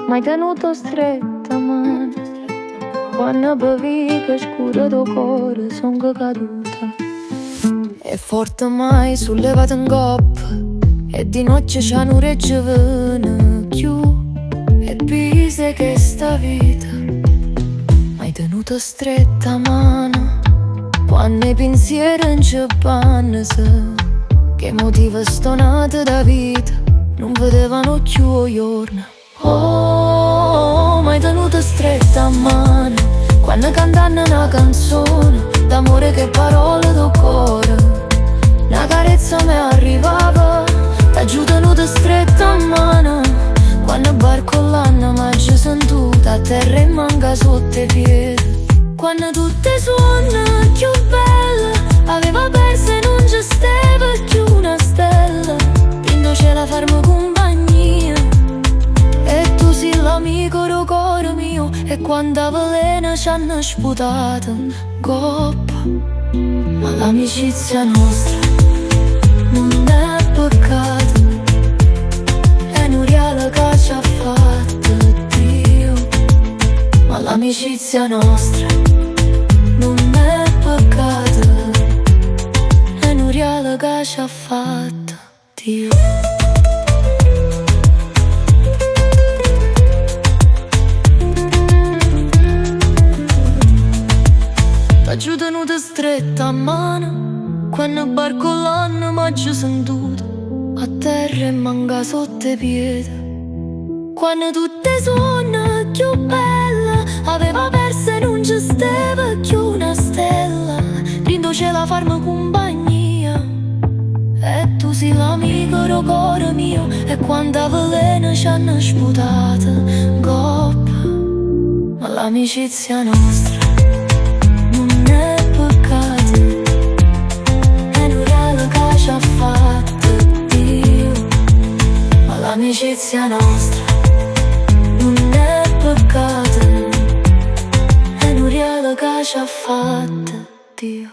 M'hai tenuto stretta mano quando bevi che scuro tuo cuore son caduta. E forte mai sollevato in coppa e di notte c'ha un regge vene più. E pise che sta vita m'hai tenuto stretta mano quando i pensieri non ci vanno, che motivo stonate da vita non vedevano più i giorni. Oh, m'hai tenuto stretta a mano quando cantando una canzone d'amore che parole do cuore. Una carezza mi arrivava, t'ha giù tenuto stretta a mano quando barcollando m'ha già sentita a terra e manca sotto i piedi. Quando tutte suona più bella aveva perso e non ci stava più una stella. Quando c'è la farma compagnia e tu sei l'amico del cuore mio. E quando veleno ci hanno sputato in coppa, ma l'amicizia nostra non è peccato, è un reale che ci ha fatto Dio. Ma l'amicizia nostra non è peccato, è un reale che ci ha fatto Dio. T'ha giù tenuta stretta a mano quando barcollando m'ha già sentito a terra e manca sotto i piedi. Quando tutte suona più bella aveva perso e non ci stava più una stella. Rindo c'è la farma compagnia e tu sei l'amico del cuore mio. E quando veleno ci hanno sputato in coppa, ma l'amicizia nostra non è peccato, è un regalo che ci ha fatto Dio. Ma l'amicizia nostra non è peccato, è un regalo che ci ha fatto Dio.